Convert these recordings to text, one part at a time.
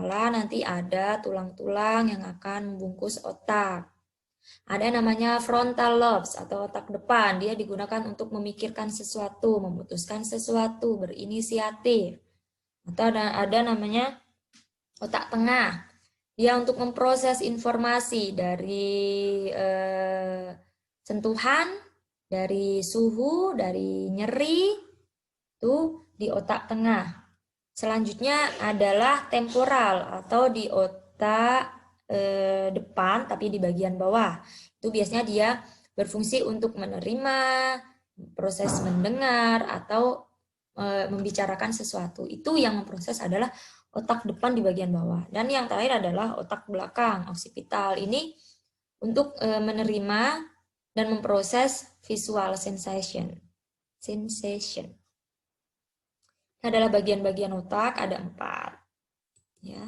kepala nanti ada tulang-tulang yang akan membungkus otak. Ada namanya frontal lobes atau otak depan. Dia digunakan untuk memikirkan sesuatu, memutuskan sesuatu, berinisiatif. Atau ada namanya otak tengah. Dia untuk memproses informasi dari sentuhan, dari suhu, dari nyeri, itu di otak tengah. Selanjutnya adalah temporal atau di otak depan tapi di bagian bawah. Itu biasanya dia berfungsi untuk menerima, proses mendengar atau membicarakan sesuatu. Itu yang memproses adalah otak depan di bagian bawah. Dan yang terakhir adalah otak belakang, occipital. Ini untuk menerima dan memproses visual sensation. Ini adalah bagian-bagian otak, ada 4. Ya.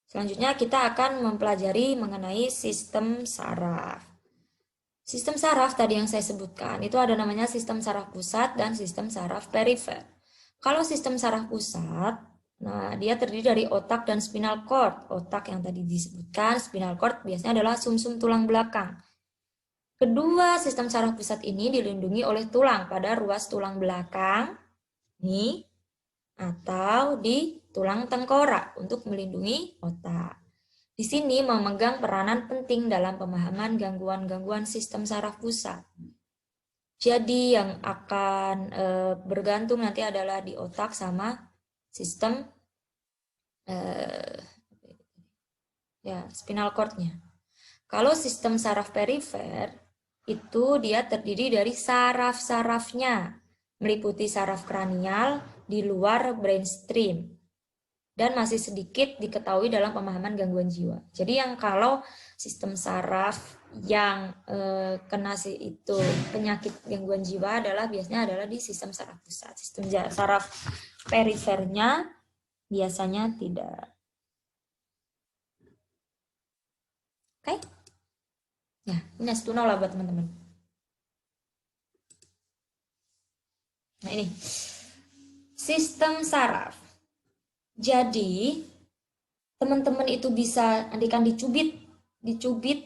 Selanjutnya kita akan mempelajari mengenai sistem saraf. Sistem saraf tadi yang saya sebutkan, itu ada namanya sistem saraf pusat dan sistem saraf perifer. Kalau sistem saraf pusat, nah dia terdiri dari otak dan spinal cord. Otak yang tadi disebutkan, spinal cord biasanya adalah sumsum tulang belakang. Kedua sistem saraf pusat ini dilindungi oleh tulang pada ruas tulang belakang, nih, atau di tulang tengkorak untuk melindungi otak. Di sini memegang peranan penting dalam pemahaman gangguan-gangguan sistem saraf pusat. Jadi yang akan bergantung nanti adalah di otak sama sistem spinal cord-nya. Kalau sistem saraf perifer itu dia terdiri dari saraf-sarafnya, meliputi saraf kranial di luar brainstem dan masih sedikit diketahui dalam pemahaman gangguan jiwa. Jadi yang kalau sistem saraf yang kena itu penyakit gangguan jiwa adalah biasanya adalah di sistem saraf pusat. Sistem saraf perifernya biasanya tidak. Oke? Ya, ini S2 lah buat teman-teman. Nah ini sistem saraf. Jadi teman-teman itu bisa andikan dicubit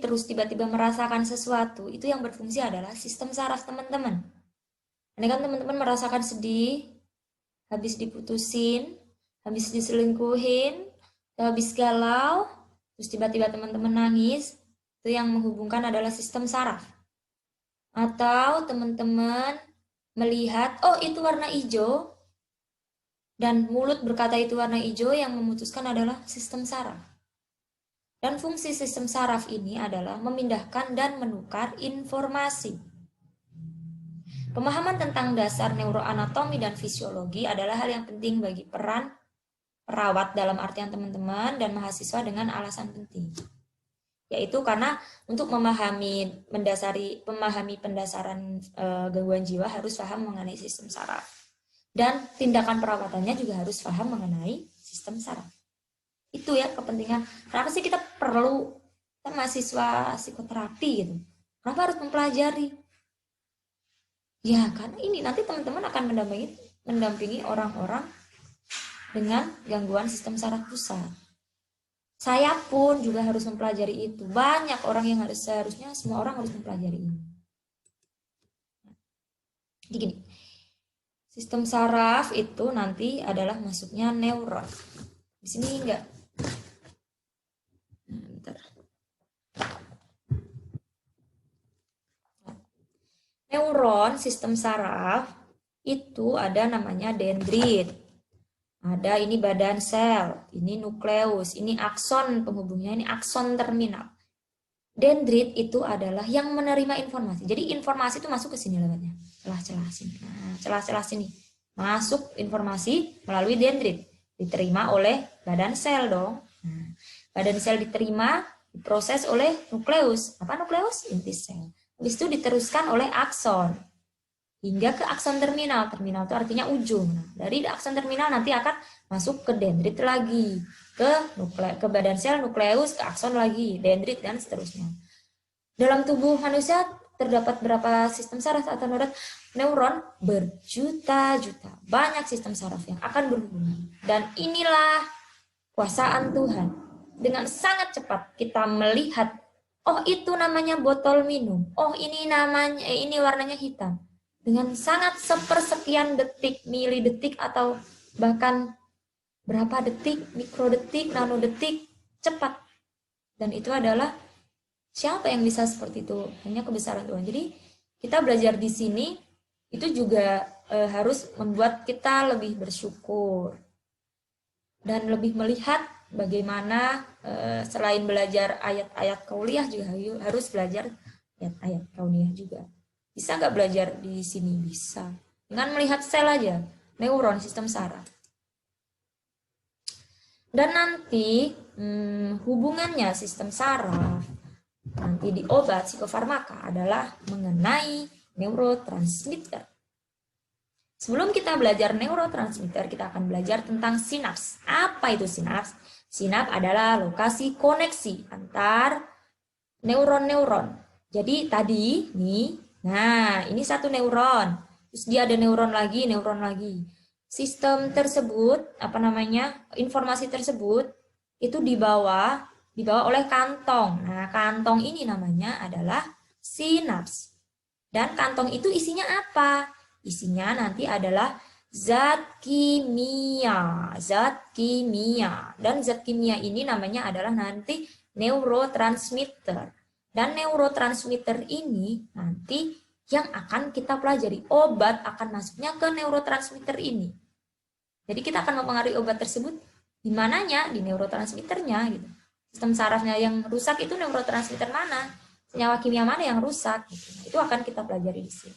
terus tiba-tiba merasakan sesuatu, itu yang berfungsi adalah sistem saraf teman-teman. Andikan teman-teman merasakan sedih, habis diputusin, habis diselingkuhin, habis galau, terus tiba-tiba teman-teman nangis, itu yang menghubungkan adalah sistem saraf. Atau teman-teman melihat, oh itu warna hijau, dan mulut berkata itu warna hijau, yang memutuskan adalah sistem saraf. Dan fungsi sistem saraf ini adalah memindahkan dan menukar informasi. Pemahaman tentang dasar neuroanatomi dan fisiologi adalah hal yang penting bagi peran perawat dalam artian teman-teman dan mahasiswa dengan alasan penting. Yaitu karena untuk memahami pendasaran gangguan jiwa harus paham mengenai sistem saraf. Dan tindakan perawatannya juga harus paham mengenai sistem saraf. Itu ya kepentingan. Kenapa sih kita perlu, kita mahasiswa psikoterapi gitu. Kenapa harus mempelajari? Ya karena ini nanti teman-teman akan mendampingi orang-orang dengan gangguan sistem saraf pusat. Saya pun juga harus mempelajari itu. Banyak orang yang seharusnya semua orang harus mempelajari ini. Jadi gini. Sistem saraf itu nanti adalah masuknya neuron. Di sini enggak. Bentar. Neuron sistem saraf itu ada namanya dendrit. Ada ini badan sel, ini nukleus, ini akson penghubungnya, ini akson terminal. Dendrit itu adalah yang menerima informasi. Jadi informasi itu masuk ke sini lewatnya. Celah-celah sini. Nah, celah-celah sini. Masuk informasi melalui dendrit. Diterima oleh badan sel dong. Nah, badan sel diterima, diproses oleh nukleus. Apa nukleus? Inti sel. Habis itu diteruskan oleh akson. Hingga ke akson terminal. Terminal itu artinya ujung. Nah, dari akson terminal nanti akan masuk ke dendrit lagi. Ke badan sel, nukleus, ke akson lagi, dendrit, dan seterusnya. Dalam tubuh manusia terdapat berapa sistem saraf atau neuron? Berjuta-juta. Banyak sistem saraf yang akan berhubungan. Dan inilah kuasaan Tuhan. Dengan sangat cepat kita melihat, oh itu namanya botol minum, oh ini namanya, ini warnanya hitam. Dengan sangat sepersekian detik, milidetik atau bahkan berapa detik, mikrodetik, nanodetik, cepat. Dan itu adalah siapa yang bisa seperti itu? Hanya kebesaran Tuhan. Jadi kita belajar di sini itu juga harus membuat kita lebih bersyukur dan lebih melihat bagaimana selain belajar ayat-ayat kauliyah juga harus belajar ayat-ayat kauniyah juga. Bisa nggak belajar di sini? Bisa. Dengan melihat sel aja, neuron, sistem saraf. Dan nanti hubungannya sistem saraf nanti di obat psikofarmaka adalah mengenai neurotransmitter. Sebelum kita belajar neurotransmitter, kita akan belajar tentang sinaps. Apa itu sinaps? Sinaps adalah lokasi koneksi antar neuron-neuron. Jadi tadi nih, nah ini satu neuron, terus dia ada neuron lagi. Sistem tersebut, apa namanya, informasi tersebut itu dibawa oleh kantong. Nah, kantong ini namanya adalah sinaps. Dan kantong itu isinya apa? Isinya nanti adalah zat kimia. Dan zat kimia ini namanya adalah nanti neurotransmitter. Dan neurotransmitter ini nanti yang akan kita pelajari. Obat akan masuknya ke neurotransmitter ini. Jadi kita akan mempengaruhi obat tersebut di mananya? Di neurotransmitternya gitu. Sistem sarafnya yang rusak itu neurotransmitter mana? Senyawa kimia mana yang rusak? Gitu. Nah, itu akan kita pelajari di sini.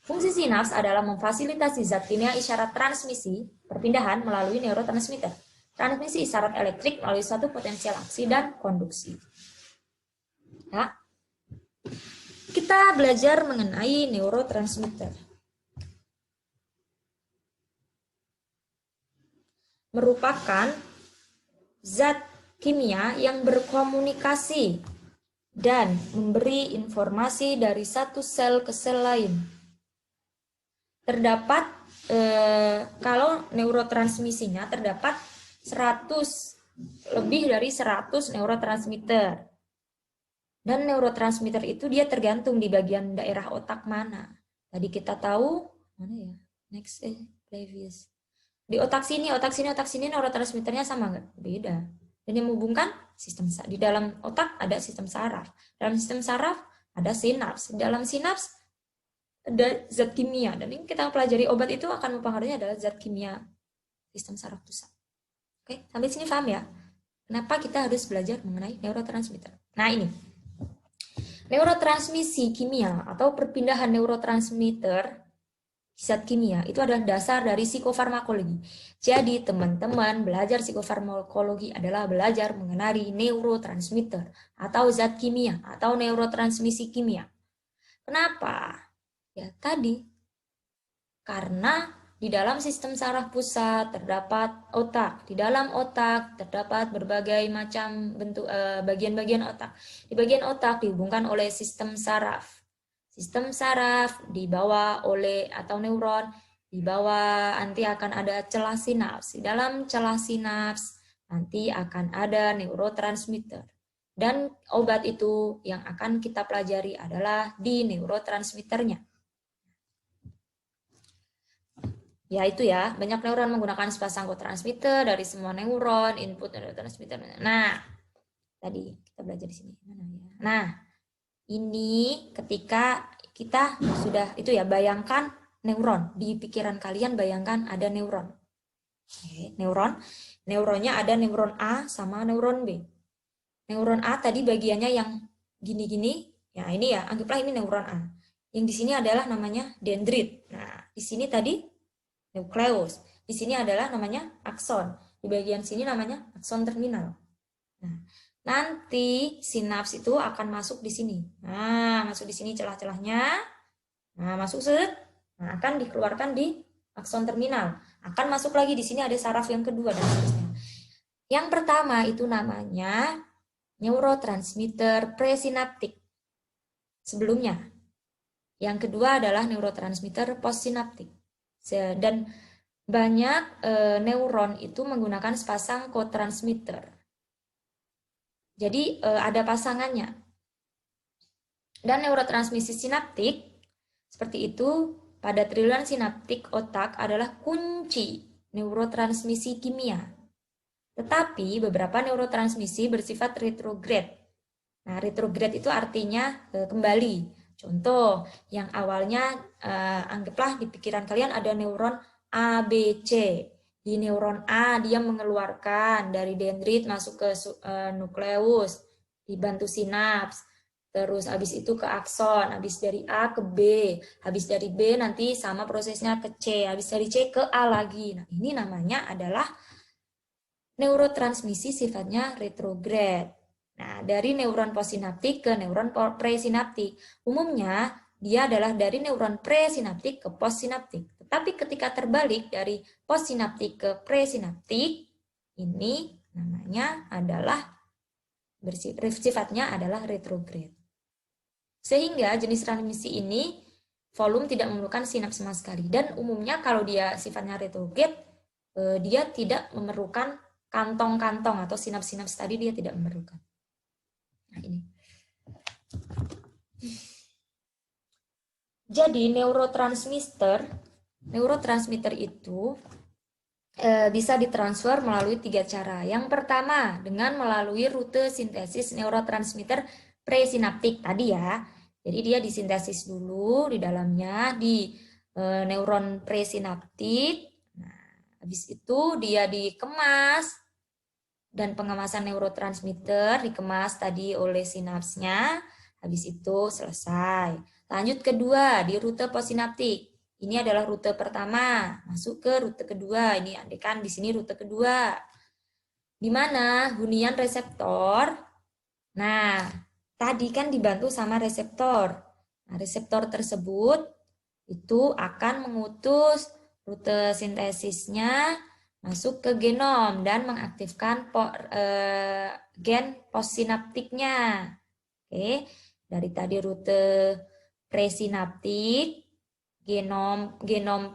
Fungsi sinaps adalah memfasilitasi zat kimia isyarat transmisi perpindahan melalui neurotransmitter. Transmisi isyarat elektrik melalui suatu potensial aksi dan konduksi. Ya. Kita belajar mengenai neurotransmitter. Merupakan zat kimia yang berkomunikasi dan memberi informasi dari satu sel ke sel lain. Terdapat kalau neurotransmisinya terdapat 100 lebih dari 100 neurotransmitter. Dan neurotransmitter itu dia tergantung di bagian daerah otak mana. Tadi kita tahu mana ya? Next previous. Di otak sini neurotransmitternya sama nggak? Beda. Dan yang menghubungkan sistem di dalam otak ada sistem saraf. Dalam sistem saraf ada sinaps. Di dalam sinaps ada zat kimia. Dan yang kita pelajari obat itu akan mempengaruhi adalah zat kimia sistem saraf pusat. Oke, sampai sini paham ya? Kenapa kita harus belajar mengenai neurotransmitter? Nah ini, neurotransmisi kimia atau perpindahan neurotransmitter zat kimia itu adalah dasar dari psikofarmakologi. Jadi teman-teman belajar psikofarmakologi adalah belajar mengenai neurotransmitter atau zat kimia atau neurotransmisi kimia. Kenapa? Ya tadi, karena di dalam sistem saraf pusat terdapat otak. Di dalam otak terdapat berbagai macam bentuk bagian-bagian otak. Di bagian otak dihubungkan oleh sistem saraf. Sistem saraf dibawa oleh atau neuron, dibawa nanti akan ada celah sinaps. Di dalam celah sinaps nanti akan ada neurotransmitter. Dan obat itu yang akan kita pelajari adalah di neurotransmitternya. Ya itu ya, banyak neuron menggunakan sepasang kotransmitter dari semua neuron, input neurotransmitter. Nah, tadi kita belajar di sini. Mana ya? Nah, ini ketika kita sudah itu ya, bayangkan neuron. Di pikiran kalian bayangkan ada neuron. Oke, neuronnya ada neuron A sama neuron B. Neuron A tadi bagiannya yang gini-gini. Ya ini ya, anggaplah ini neuron A. Yang di sini adalah namanya dendrit. Nah, di sini tadi nukleus. Di sini adalah namanya akson. Di bagian sini namanya akson terminal. Nah, nanti sinaps itu akan masuk di sini. Nah, masuk di sini celah-celahnya. Nah, masuk set. Nah, akan dikeluarkan di akson terminal. Akan masuk lagi di sini ada saraf yang kedua dan seterusnya. Yang pertama itu namanya neurotransmitter presinaptik. Sebelumnya. Yang kedua adalah neurotransmitter postsinaptik. Dan banyak neuron itu menggunakan sepasang kotransmitter. Jadi ada pasangannya. Dan neurotransmisi sinaptik seperti itu pada triluan sinaptik otak adalah kunci neurotransmisi kimia. Tetapi beberapa neurotransmisi bersifat retrograde. Nah, retrograde itu artinya kembali. Contoh, yang awalnya anggaplah di pikiran kalian ada neuron A, B, C. Di neuron A dia mengeluarkan dari dendrit masuk ke nukleus, dibantu sinaps. Terus habis itu ke akson, habis dari A ke B, habis dari B nanti sama prosesnya ke C, habis dari C ke A lagi. Nah, ini namanya adalah neurotransmisi sifatnya retrograde. Nah, dari neuron postsinaptik ke neuron presinaptik. Umumnya, dia adalah dari neuron presinaptik ke postsinaptik. Tetapi ketika terbalik dari postsinaptik ke presinaptik, ini namanya adalah sifatnya adalah retrograde. Sehingga jenis transmisi ini volume tidak memerlukan sinaps sama sekali. Dan umumnya kalau dia sifatnya retrograde, dia tidak memerlukan kantong-kantong atau sinaps-sinaps tadi dia tidak memerlukan. Nah, ini. Jadi neurotransmitter itu bisa ditransfer melalui 3 cara. Yang pertama, dengan melalui rute sintesis neurotransmitter presinaptik tadi ya. Jadi dia disintesis dulu di dalamnya di neuron presinaptik. Nah, habis itu dia dikemas dan pengemasan neurotransmitter dikemas tadi oleh sinapsnya. Habis itu selesai. Lanjut kedua di rute postsinaptik. Ini adalah rute pertama, masuk ke rute kedua. Ini andekan di sini rute kedua. Di mana hunian reseptor. Nah, tadi kan dibantu sama reseptor. Nah, reseptor tersebut itu akan mengutus rute sintesisnya masuk ke genom dan mengaktifkan gen postsinaptiknya. Oke, dari tadi rute presinaptik, genom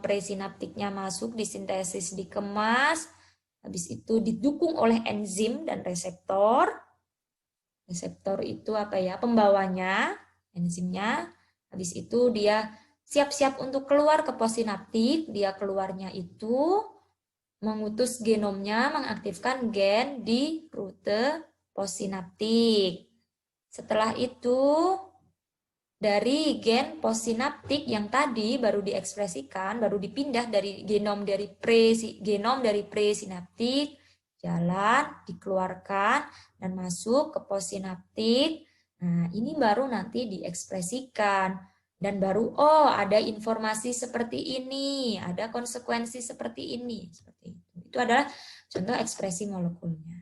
presinaptiknya masuk, disintesis, dikemas, habis itu didukung oleh enzim dan reseptor. Reseptor itu apa ya? Pembawanya, enzimnya. Habis itu dia siap-siap untuk keluar ke postsinaptik, dia keluarnya itu mengutus genomnya mengaktifkan gen di rute postsinaptik. Setelah itu dari gen postsinaptik yang tadi baru diekspresikan, baru dipindah dari genom dari presinaptik, jalan, dikeluarkan dan masuk ke postsinaptik. Nah, ini baru nanti diekspresikan. Dan baru, oh ada informasi seperti ini, ada konsekuensi seperti ini. Seperti itu. Itu adalah contoh ekspresi molekulnya.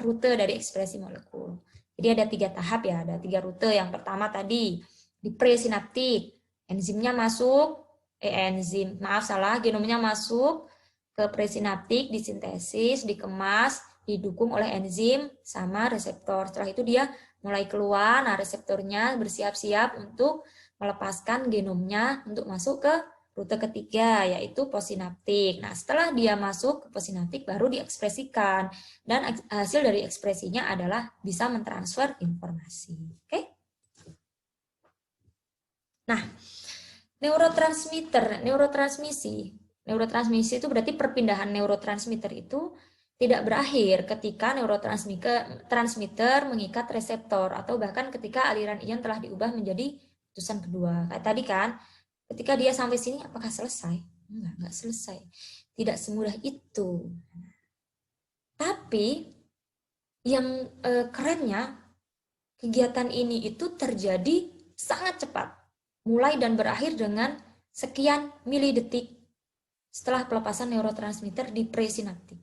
Rute dari ekspresi molekul. Jadi ada 3 tahap ya, ada 3 rute. Yang pertama tadi, di presinaptik, enzimnya masuk, genomnya masuk ke presinaptik, disintesis, dikemas, didukung oleh enzim sama reseptor. Setelah itu dia mulai keluar, nah reseptornya bersiap-siap untuk melepaskan genomnya untuk masuk ke rute ketiga, yaitu postsinaptik. Nah, setelah dia masuk ke postsinaptik, baru diekspresikan. Dan hasil dari ekspresinya adalah bisa mentransfer informasi. Oke? Nah, neurotransmisi itu berarti perpindahan neurotransmitter itu tidak berakhir ketika neurotransmitter mengikat reseptor atau bahkan ketika aliran ion telah diubah menjadi putusan kedua. Kayak tadi kan, ketika dia sampai sini apakah selesai? Enggak selesai. Tidak semudah itu. Tapi yang kerennya, kegiatan ini itu terjadi sangat cepat. Mulai dan berakhir dengan sekian milidetik setelah pelepasan neurotransmitter di presinaptik.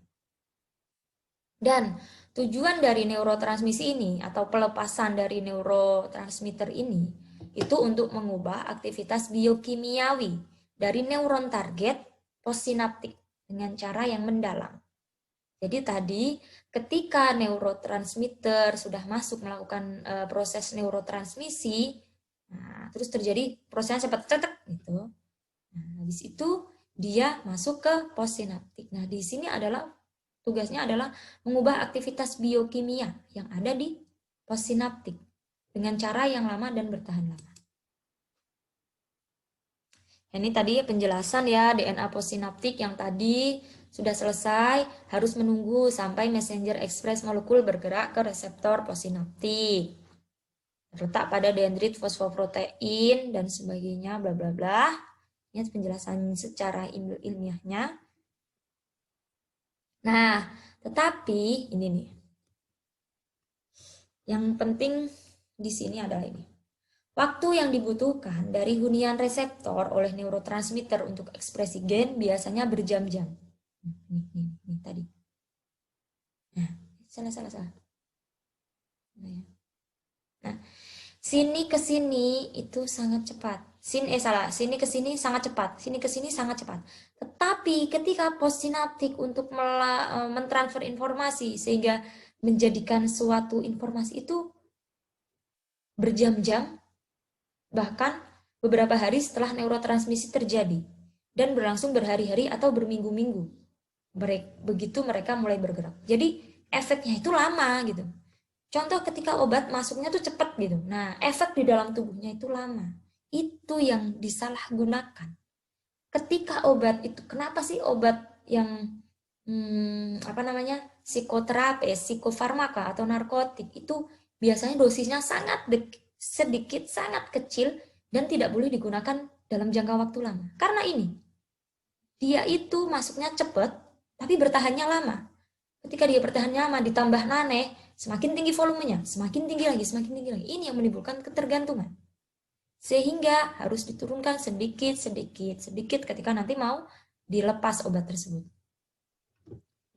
Dan tujuan dari neurotransmisi ini atau pelepasan dari neurotransmitter ini itu untuk mengubah aktivitas biokimiawi dari neuron target postsinaptik dengan cara yang mendalam. Jadi tadi ketika neurotransmitter sudah masuk melakukan proses neurotransmisi, nah, terus terjadi prosesnya cepat gitu. Nah, habis itu dia masuk ke postsinaptik. Nah, di sini adalah tugasnya adalah mengubah aktivitas biokimia yang ada di postsinaptik dengan cara yang lama dan bertahan lama. Ini tadi penjelasan ya DNA postsinaptik yang tadi sudah selesai, harus menunggu sampai messenger express molekul bergerak ke reseptor postsinaptik. Terletak pada dendrit fosfoprotein dan sebagainya, bla bla bla. Ini penjelasan secara ilmiahnya. Nah, tetapi ini nih. Yang penting di sini adalah ini. Waktu yang dibutuhkan dari hunian reseptor oleh neurotransmitter untuk ekspresi gen biasanya berjam-jam. Nih tadi. Nah, salah. Nah, sini ke sini itu sangat cepat. Sini ke sini sangat cepat. Sini ke sini sangat cepat. Tetapi ketika postsinaptik untuk mentransfer informasi sehingga menjadikan suatu informasi itu berjam-jam, bahkan beberapa hari setelah neurotransmisi terjadi dan berlangsung berhari-hari atau berminggu-minggu. Begitu mereka mulai bergerak. Jadi efeknya itu lama gitu. Contoh ketika obat masuknya tuh cepat gitu. Nah, efek di dalam tubuhnya itu lama. Itu yang disalahgunakan. Ketika obat itu, kenapa sih obat yang psikoterapi, psikofarmaka atau narkotik itu biasanya dosisnya sangat sedikit, sangat kecil dan tidak boleh digunakan dalam jangka waktu lama. Karena ini, dia itu masuknya cepat tapi bertahannya lama. Ketika dia bertahannya lama ditambah naneh, semakin tinggi volumenya, semakin tinggi lagi. Ini yang menimbulkan ketergantungan. Sehingga harus diturunkan sedikit ketika nanti mau dilepas obat tersebut.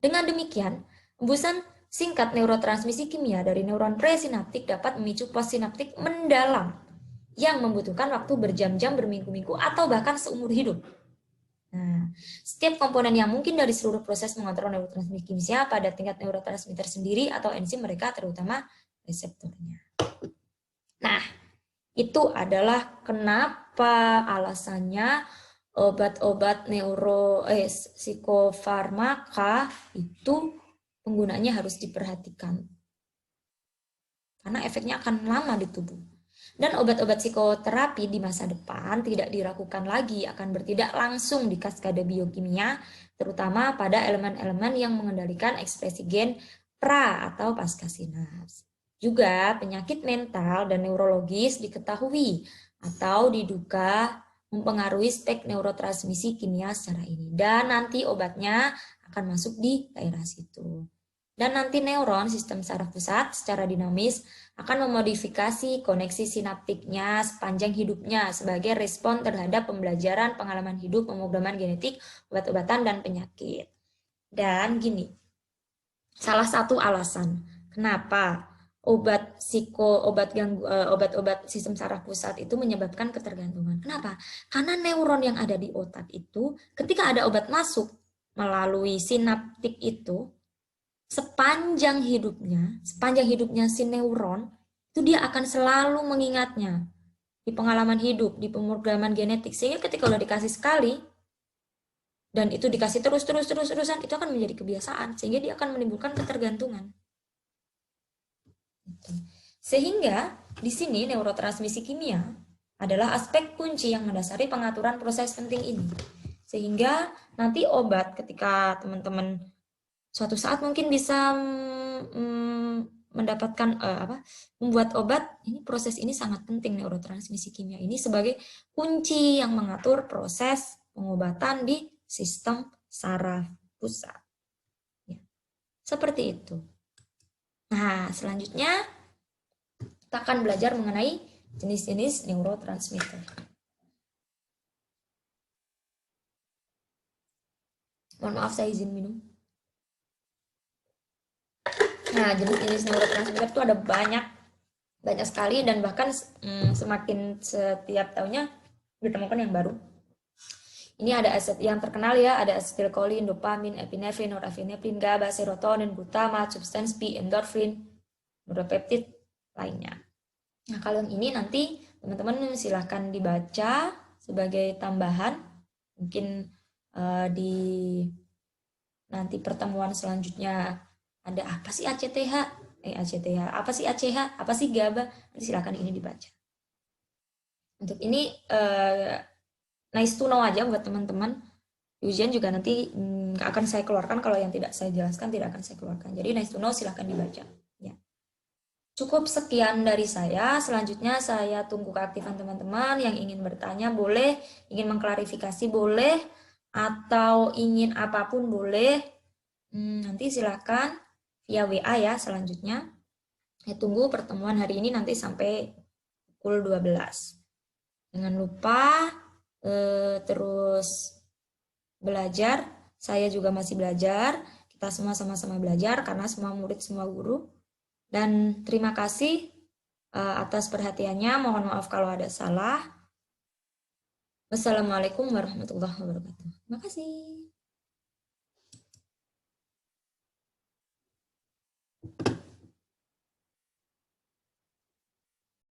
Dengan demikian, hembusan singkat neurotransmisi kimia dari neuron presinaptik dapat memicu postsinaptik mendalam yang membutuhkan waktu berjam-jam, berminggu-minggu, atau bahkan seumur hidup. Nah, setiap komponen yang mungkin dari seluruh proses mengontrol neurotransmisi kimia pada tingkat neurotransmitter sendiri atau enzim mereka, terutama reseptornya. Nah, itu adalah kenapa alasannya obat-obat psikofarmaka itu penggunaannya harus diperhatikan. Karena efeknya akan lama di tubuh. Dan obat-obat psikoterapi di masa depan tidak diragukan lagi akan bertindak langsung di kaskade biokimia, terutama pada elemen-elemen yang mengendalikan ekspresi gen pra atau pasca sinaps. Juga penyakit mental dan neurologis diketahui atau diduga mempengaruhi spek neurotransmisi kimia secara ini. Dan nanti obatnya akan masuk di daerah situ. Dan nanti neuron sistem saraf pusat secara dinamis akan memodifikasi koneksi sinaptiknya sepanjang hidupnya sebagai respon terhadap pembelajaran, pengalaman hidup, pemrograman genetik, obat-obatan, dan penyakit. Dan gini, salah satu alasan kenapa obat-obat sistem saraf pusat itu menyebabkan ketergantungan. Kenapa? Karena neuron yang ada di otak itu ketika ada obat masuk melalui sinaptik itu, sepanjang hidupnya si neuron, itu dia akan selalu mengingatnya di pengalaman hidup, di pemrograman genetik. Sehingga ketika udah dikasih sekali, dan itu dikasih terusan, itu akan menjadi kebiasaan. Sehingga dia akan menimbulkan ketergantungan. Sehingga di sini neurotransmisi kimia adalah aspek kunci yang mendasari pengaturan proses penting ini. Sehingga nanti obat ketika teman-teman suatu saat mungkin bisa mendapatkan membuat obat, ini proses ini sangat penting, neurotransmisi kimia ini sebagai kunci yang mengatur proses pengobatan di sistem saraf pusat. Ya, seperti itu. Nah, selanjutnya kita akan belajar mengenai jenis-jenis neurotransmitter. Mohon maaf, saya izin minum. Nah, jenis-jenis neurotransmitter itu ada banyak sekali, dan bahkan semakin setiap tahunnya ditemukan yang baru. Ini ada yang terkenal ya, ada asetilkolin, dopamin, epinefrin, norepinefrin, GABA, serotonin, glutamat, substans P, endorfin, neuropeptid lainnya. Nah, kalau yang ini nanti teman-teman silahkan dibaca sebagai tambahan, mungkin di nanti pertemuan selanjutnya ada apa sih ACTH? Apa sih ACH? Apa sih GABA? Nanti silakan ini dibaca. Untuk ini nice to know aja buat teman-teman. Ujian juga nanti akan saya keluarkan, kalau yang tidak saya jelaskan tidak akan saya keluarkan. Jadi nice to know silahkan dibaca. Ya. Cukup sekian dari saya. Selanjutnya saya tunggu keaktifan teman-teman yang ingin bertanya boleh, ingin mengklarifikasi boleh, atau ingin apapun boleh. Nanti silahkan via WA ya selanjutnya. Saya tunggu pertemuan hari ini nanti sampai pukul 12. Jangan lupa terus belajar. Saya juga masih belajar. Kita semua sama-sama belajar karena semua murid, semua guru. Dan terima kasih atas perhatiannya. Mohon maaf kalau ada salah. Wassalamualaikum warahmatullahi wabarakatuh. Terima kasih.